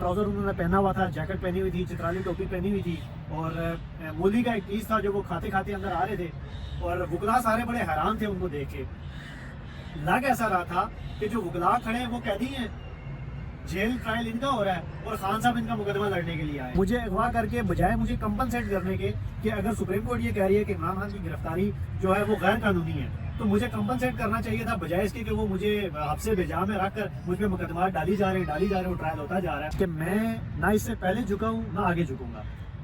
Trouser उन्होंने पहना हुआ था, जैकेट पहनी हुई थी, चित्राली टोपी पहनी हुई थी और मूली का एक पीस था जो वो खाते खाते अंदर आ रहे थे और वकला सारे बड़े हैरान थे उनको देख के। लग ऐसा रहा था कि जो वकला खड़े हैं वो कैदी हैं, जेल ट्रायल इनका हो रहा है और खान साहब इनका मुकदमा लड़ने के लिए आए। मुझे अगवा करके बजाय मुझे कंपनसेट करने के कि अगर सुप्रीम कोर्ट ये कह रही है कि इमरान खान की गिरफ्तारी जो है वो गैर कानूनी है तो मुझे कंपनसेट करना चाहिए था, बजाय इसके कि वो मुझे हफ्से बेजा में रख कर मुझ पर मुकदमा डाली जा रहे हैं, वो ट्रायल होता जा रहा है कि मैं ना इससे पहले झुका हूँ ना आगे झुकूंगा।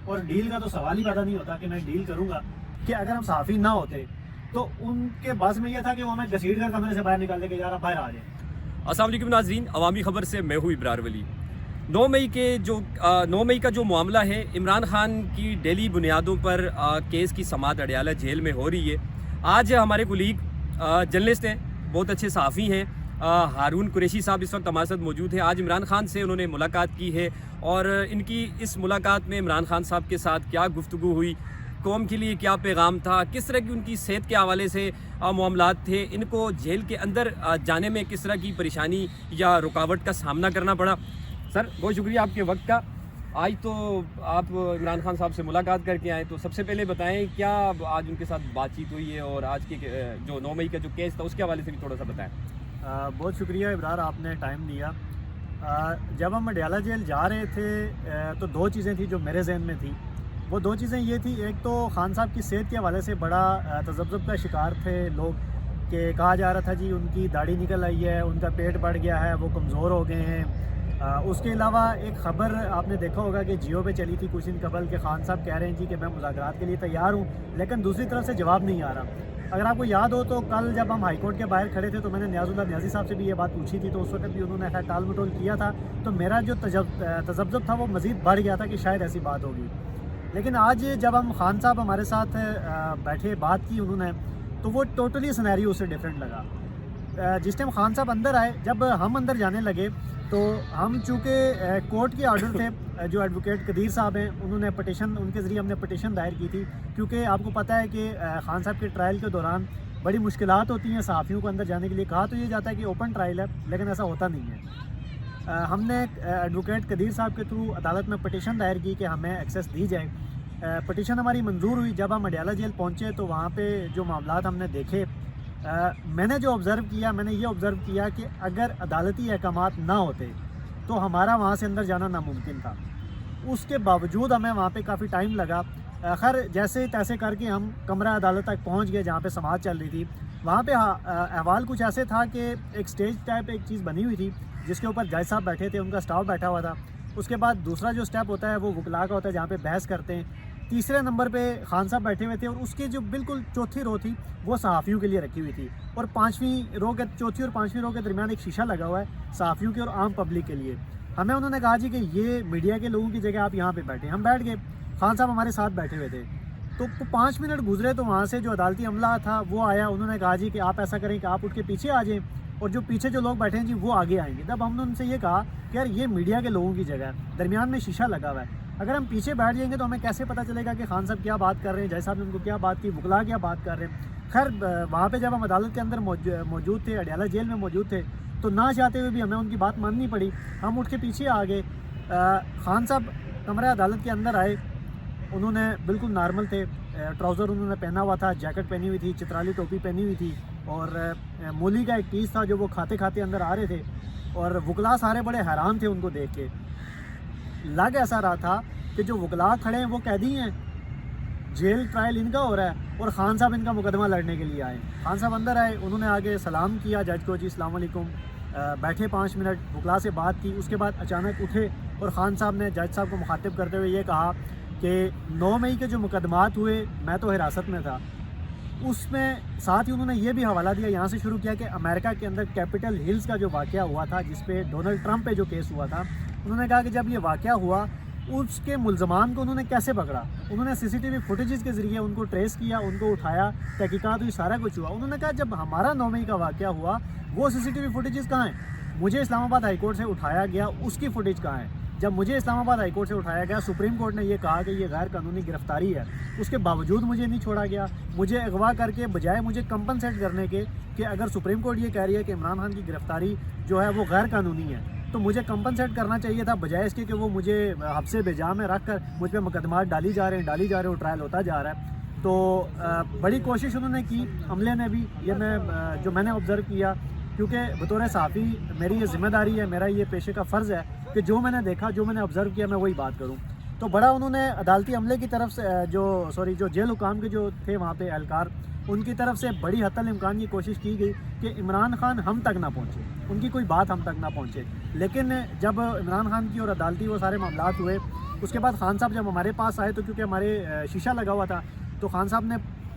और डील का तो सवाल ही पैदा नहीं होता कि मैं डील करूंगा कि अगर हम सहाफ़ी ना होते तो उनके बस में यह था कि वो हमें घसीट कर कमरे से बाहर निकाल दे के यार बाहर आ जाए। अस्सलाम वालेकुम नाज़रीन, अवामी ख़बर से मैं हूँ इब्रार वली। 9 मई का जो मामला है, इमरान खान की डेली बुनियादों पर केस की समाअत अडयाला जेल में हो रही है। आज हमारे कुलीग जर्नलिस्ट हैं, बहुत अच्छे सहाफ़ी हैं, हारून कुरैशी साहब इस वक्त हमारे साथ मौजूद हैं। आज इमरान खान से उन्होंने मुलाकात की है और इनकी इस मुलाकात में इमरान खान साहब के साथ क्या गुफ्तगू हुई, कौम के लिए क्या पैगाम था, किस तरह की उनकी सेहत के हवाले से मामलात थे, इनको जेल के अंदर जाने में किस तरह की परेशानी या रुकावट का सामना करना पड़ा। सर बहुत शुक्रिया आपके वक्त का। आज तो आप इमरान खान साहब से मुलाकात करके आए, तो सबसे पहले बताएं क्या आज उनके साथ बातचीत हुई है और आज के जो 9 मई का जो केस था उसके हवाले से भी थोड़ा सा बताएं। बहुत शुक्रिया इब्रार, आपने टाइम दिया। जब हम अडयाला जेल जा रहे थे तो 2 चीज़ें थी जो मेरे जहन में थी। वो 2 चीज़ें ये थी, एक तो खान साहब की सेहत के हवाले से बड़ा तज़ब्ज़ुब का शिकार थे लोग कि कहा जा रहा था जी उनकी दाढ़ी निकल आई है, उनका पेट बढ़ गया है, वो कमज़ोर हो गए हैं। उसके अलावा एक ख़बर आपने देखा होगा कि जियो पे चली थी कुछ दिन कबल के खान साहब कह रहे हैं जी कि मैं मुज़ाकरात के लिए तैयार हूँ, लेकिन दूसरी तरफ से जवाब नहीं आ रहा। अगर आपको याद हो तो कल जब हम हाई कोर्ट के बाहर खड़े थे तो मैंने न्याज़ी साहब से भी ये बात पूछी थी, तो उस वक्त भी उन्होंने ऐसा टाल मटोल किया था। तो मेरा जो तज़ब्ज़ुब था वो मज़ीद बढ़ गया था कि शायद ऐसी बात होगी। लेकिन आज जब हम खान साहब हमारे साथ बैठे बात की उन्होंने, तो वो टोटली सिनेरियो उससे डिफरेंट लगा। जिस टाइम खान साहब अंदर आए, जब हम अंदर जाने लगे तो हम चूँकि कोर्ट के ऑर्डर थे, जो एडवोकेट कदीर साहब हैं उन्होंने पटिशन, उनके ज़रिए हमने पटिशन दायर की थी, क्योंकि आपको पता है कि खान साहब के ट्रायल के दौरान बड़ी मुश्किलात होती हैं सहाफ़ियों को अंदर जाने के लिए। कहा तो ये जाता है कि ओपन ट्रायल है, लेकिन ऐसा होता नहीं है। हमने एडवोकेट कदीर साहब के थ्रू अदालत में पटिशन दायर की कि हमें एक्सेस दी जाए। पटिशन हमारी मंजूर हुई। जब हम अडयाला जेल पहुँचे तो वहाँ पे जो मामलात हमने देखे, मैंने जो ऑब्ज़र्व किया, मैंने ये ऑब्ज़र्व किया कि अगर अदालती अहकामात ना होते तो हमारा वहाँ से अंदर जाना नामुमकिन था। उसके बावजूद हमें वहाँ पे काफ़ी टाइम लगा। खैर जैसे तैसे करके हम कमरा अदालत तक पहुँच गए जहाँ पे समाअत चल रही थी। वहाँ पे अहवाल कुछ ऐसे था कि एक स्टेज टाइप एक चीज़ बनी हुई थी जिसके ऊपर जज साहब बैठे थे, उनका स्टाफ बैठा हुआ था। उसके बाद दूसरा जो स्टेप होता है वो वकला का होता है जहाँ पे बहस करते हैं। तीसरे नंबर पे खान साहब बैठे हुए थे और उसके जो बिल्कुल चौथी रो थी वो सहाफ़ियों के लिए रखी हुई थी और चौथी और पाँचवीं रो के दरमियान एक शीशा लगा हुआ है सहाफ़ियों के और आम पब्लिक के लिए। हमें उन्होंने कहा जी कि ये मीडिया के लोगों की जगह आप यहाँ पे बैठे। हम बैठ गए, खान साहब हमारे साथ बैठे हुए थे। तो 5 मिनट गुजरे तो वहाँ से जो अदालती अमला था वो आया। उन्होंने कहा जी कि आप ऐसा करें कि आप उठ के पीछे आ जाएँ और जो पीछे जो लोग बैठे हैं जी वो आगे आएंगे। तब हमने उनसे ये कहा कि यार ये मीडिया के लोगों की जगह है, दरमियान में शीशा लगा हुआ है, अगर हम पीछे बैठ जाएंगे तो हमें कैसे पता चलेगा कि खान साहब क्या बात कर रहे हैं, जज साहब ने उनको क्या बात की, वकला क्या बात कर रहे हैं। खैर वहाँ पे जब हम अदालत के अंदर मौजूद थे, अडयाला जेल में मौजूद थे, तो ना चाहते हुए भी हमें उनकी बात माननी पड़ी। हम उठ के पीछे आ गए। खान साहब कमरा अदालत के अंदर आए, उन्होंने बिल्कुल नॉर्मल थे, ट्राउज़र उन्होंने पहना हुआ था, जैकेट पहनी हुई थी, चित्राली टोपी पहनी हुई थी और मूली का एक पीस था जो वो खाते खाते अंदर आ रहे थे और वकला सारे बड़े हैरान थे उनको देख के। लग ऐसा रहा था कि जो वकला खड़े हैं वो कैदी हैं, जेल ट्रायल इनका हो रहा है और खान साहब इनका मुकदमा लड़ने के लिए आए। खान साहब अंदर आए, उन्होंने आगे सलाम किया जज को, जी अस्सलाम वालेकुम, बैठे 5 मिनट, वकला से बात की। उसके बाद अचानक उठे और खान साहब ने जज साहब को मुखातिब करते हुए ये कहा कि 9 मई के जो मुकदमात हुए मैं तो हिरासत में था। उसमें साथ ही उन्होंने ये भी हवाला दिया, यहाँ से शुरू किया कि अमेरिका के अंदर कैपिटल हिल्स का जो वाक़या हुआ था जिस पे डोनाल्ड ट्रंप पे जो केस हुआ था, उन्होंने कहा कि जब ये वाक़या हुआ उसके मुल्ज़मान को उन्होंने कैसे पकड़ा। उन्होंने सीसीटीवी फुटेजेस के ज़रिए उनको ट्रेस किया, उनको उठाया, तहकीकात हुई, सारा कुछ हुआ। उन्होंने कहा जब हमारा 9 मई का वाक़या हुआ वो सीसीटीवी फुटेजेस कहाँ हैं, मुझे इस्लामाबाद हाई कोर्ट से उठाया गया, उसकी फुटेज कहाँ है। जब मुझे इस्लामाबाद हाई कोर्ट से उठाया गया, सुप्रीम कोर्ट ने ये कहा कि ये गैर कानूनी गिरफ्तारी है, उसके बावजूद मुझे नहीं छोड़ा गया। मुझे अगवा करके बजाय मुझे कंपनसेट करने के कि अगर सुप्रीम कोर्ट ये कह रही है कि इमरान खान की गिरफ्तारी जो है वो गैर कानूनी है, تو مجھے کمپنسیٹ کرنا چاہیے تھا، بجائے اس کے کہ وہ مجھے حبس بجا میں رکھ کر مجھ پہ مقدمات ڈالی جا رہے ہیں، وہ ٹرائل ہوتا جا رہا ہے۔ تو بڑی کوشش انہوں نے کی، عملے نے بھی، یہ میں نے آبزرو کیا، کیونکہ بطور صحافی میری یہ ذمہ داری ہے، میرا یہ پیشے کا فرض ہے کہ جو میں نے دیکھا، جو میں نے آبزرو کیا، میں وہی بات کروں۔ تو بڑا انہوں نے عدالتی عملے کی طرف سے جو جیل حکام کے جو تھے وہاں پہ اہلکار، ان کی طرف سے بڑی حتی الامکان کی کوشش کی گئی کہ عمران خان ہم تک نہ پہنچے، ان کی کوئی بات ہم تک نہ پہنچے۔ لیکن جب عمران خان کی اور عدالتی وہ سارے معاملات ہوئے، اس کے بعد خان صاحب جب ہمارے پاس آئے، تو کیونکہ ہمارے شیشہ لگا ہوا تھا، تو خان صاحب نے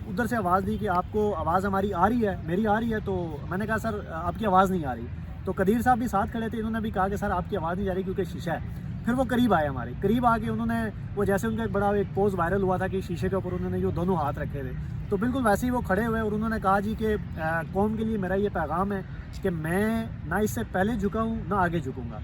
ادھر سے آواز دی کہ آپ کو آواز ہماری آ رہی ہے، میری آ رہی ہے؟ تو میں نے کہا سر آپ کی آواز نہیں آ رہی۔ تو قدیر صاحب بھی ساتھ کھڑے تھے، انہوں نے بھی کہا کہ سر آپ کی آواز نہیں جا رہی کیونکہ شیشہ ہے۔ پھر وہ قریب آئے، ہمارے قریب آ کے انہوں نے وہ جیسے ان کا ایک بڑا ایک پوز وائرل ہوا تھا کہ شیشے کے اوپر انہوں نے یہ دونوں ہاتھ رکھے تھے، تو بالکل ویسے ہی وہ کھڑے ہوئے اور انہوں نے کہا جی کہ قوم کے لیے میرا یہ پیغام ہے کہ میں نہ اس سے پہلے جھکا ہوں نہ آگے جھکوں گا،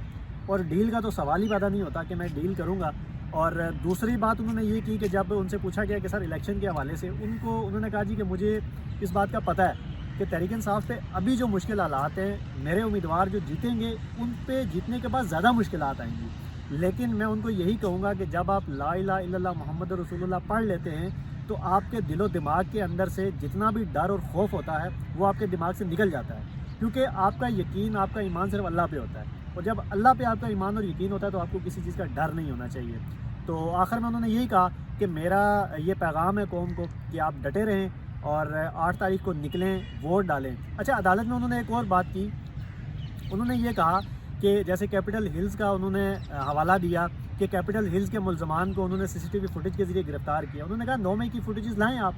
اور ڈیل کا تو سوال ہی پیدا نہیں ہوتا کہ میں ڈیل کروں گا۔ اور دوسری بات انہوں نے یہ کی کہ جب ان سے پوچھا گیا کہ سر الیکشن کے حوالے سے، انہوں نے کہا جی کہ مجھے اس بات کا پتہ ہے کہ تحریک انصاف پہ ابھی جو مشکل حالات ہیں، میرے امیدوار جو جیتیں گے ان پہ جیتنے کے بعد زیادہ مشکلات آئیں گی، لیکن میں ان کو یہی کہوں گا کہ جب آپ لا الہ الا اللہ محمد رسول اللہ پڑھ لیتے ہیں تو آپ کے دل و دماغ کے اندر سے جتنا بھی ڈر اور خوف ہوتا ہے وہ آپ کے دماغ سے نکل جاتا ہے، کیونکہ آپ کا یقین، آپ کا ایمان صرف اللہ پہ ہوتا ہے، اور جب اللہ پہ آپ کا ایمان اور یقین ہوتا ہے تو آپ کو کسی چیز کا ڈر نہیں ہونا چاہیے۔ تو آخر میں انہوں نے یہی کہا کہ میرا یہ پیغام ہے قوم کو کہ آپ ڈٹے رہیں اور 8 تاریخ کو نکلیں، ووٹ ڈالیں۔ اچھا، عدالت میں انہوں نے ایک اور بات کی، انہوں نے یہ کہا کہ جیسے کیپٹل ہلز کا انہوں نے حوالہ دیا کہ کیپٹل ہلز کے ملزمان کو انہوں نے CCTV فوٹیج کے ذریعے گرفتار کیا۔ انہوں نے کہا 9 مئی کی فوٹیجز لائیں آپ،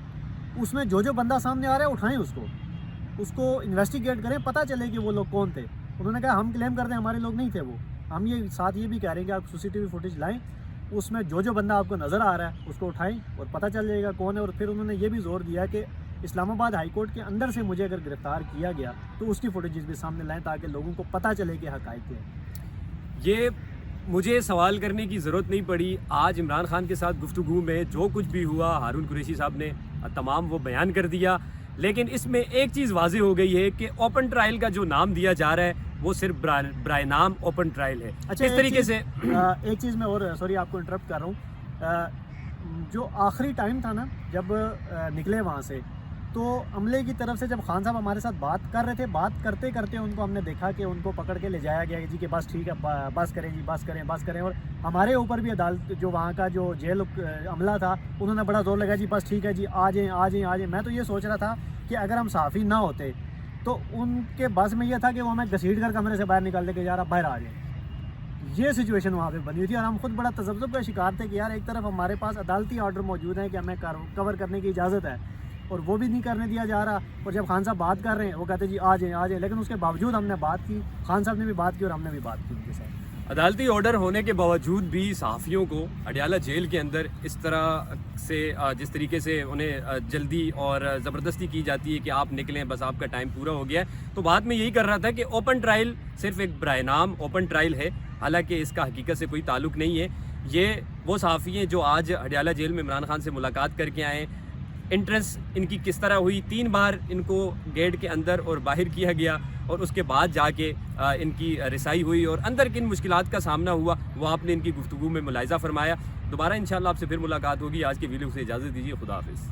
اس میں جو بندہ سامنے آ رہا ہے اٹھائیں، اس کو انویسٹیگیٹ کریں، پتہ چلے کہ وہ لوگ کون تھے۔ انہوں نے کہا ہم کلیم کرتے ہیں ہمارے لوگ نہیں تھے وہ، ہم یہ ساتھ یہ بھی کہہ رہے ہیں کہ آپ CCTV فوٹیج لائیں، اس میں جو بندہ آپ کو نظر آ رہا ہے اس کو اٹھائیں اور پتہ چل جائے گا کون ہے۔ اور پھر انہوں نے یہ بھی زور دیا کہ اسلام آباد ہائی کورٹ کے اندر سے مجھے اگر گرفتار کیا گیا تو اس کی فوٹیجز بھی سامنے لائیں تاکہ لوگوں کو پتہ چلے کہ حقائق کیا ہے۔ یہ مجھے سوال کرنے کی ضرورت نہیں پڑی، آج عمران خان کے ساتھ گفتگو میں جو کچھ بھی ہوا ہارون قریشی صاحب نے تمام وہ بیان کر دیا، لیکن اس میں ایک چیز واضح ہو گئی ہے کہ اوپن ٹرائل کا جو نام دیا جا رہا ہے وہ صرف برائے نام اوپن ٹرائل ہے۔ اچھا، اس طریقے سے ایک چیز میں اور سوری آپ کو انٹرپٹ کر رہا ہوں، جو آخری ٹائم تھا نا جب نکلے وہاں سے، تو عملے کی طرف سے جب خان صاحب ہمارے ساتھ بات کر رہے تھے، بات کرتے کرتے ان کو ہم نے دیکھا کہ ان کو پکڑ کے لے جایا گیا جی کہ بس ٹھیک ہے، بس کریں جی، بس کریں، اور ہمارے اوپر بھی عدالت جو وہاں کا جو جیل عملہ تھا انہوں نے بڑا زور لگایا جی بس ٹھیک ہے جی، آ جائیں۔ میں تو یہ سوچ رہا تھا کہ اگر ہم صحافی نہ ہوتے تو ان کے بس میں یہ تھا کہ وہ ہمیں گھسیٹ کر کمرے سے باہر نکال دے کہ یار آپ باہر آ جائیں۔ یہ سچویشن وہاں پہ بنی ہوئی تھی اور ہم خود بڑا تذبذب کا شکار تھے کہ یار ایک طرف ہمارے پاس عدالتی آرڈر موجود ہیں کہ ہمیں کور کرنے کی اجازت ہے اور وہ بھی نہیں کرنے دیا جا رہا، اور جب خان صاحب بات کر رہے ہیں وہ کہتے ہیں جی آ جائیں، لیکن اس کے باوجود ہم نے بات کی، خان صاحب نے بھی بات کی اور ہم نے بھی بات کی ان کے ساتھ۔ عدالتی آرڈر ہونے کے باوجود بھی صحافیوں کو اڈیالہ جیل کے اندر اس طرح سے جس طریقے سے انہیں جلدی اور زبردستی کی جاتی ہے کہ آپ نکلیں، بس آپ کا ٹائم پورا ہو گیا ہے، تو بات میں یہی کر رہا تھا کہ اوپن ٹرائل صرف ایک برائے نام اوپن ٹرائل ہے، حالانکہ اس کا حقیقت سے کوئی تعلق نہیں ہے۔ یہ وہ صحافی ہیں جو آج اڈیالہ جیل میں عمران خان سے ملاقات کر کے آئے، انٹرنس ان کی کس طرح ہوئی، 3 بار ان کو گیٹ کے اندر اور باہر کیا گیا، اور اس کے بعد جا کے ان کی رسائی ہوئی اور اندر کن مشکلات کا سامنا ہوا وہ آپ نے ان کی گفتگو میں ملاحظہ فرمایا۔ دوبارہ انشاءاللہ آپ سے پھر ملاقات ہوگی۔ آج کے ویڈیو سے اجازت دیجیے، خدا حافظ۔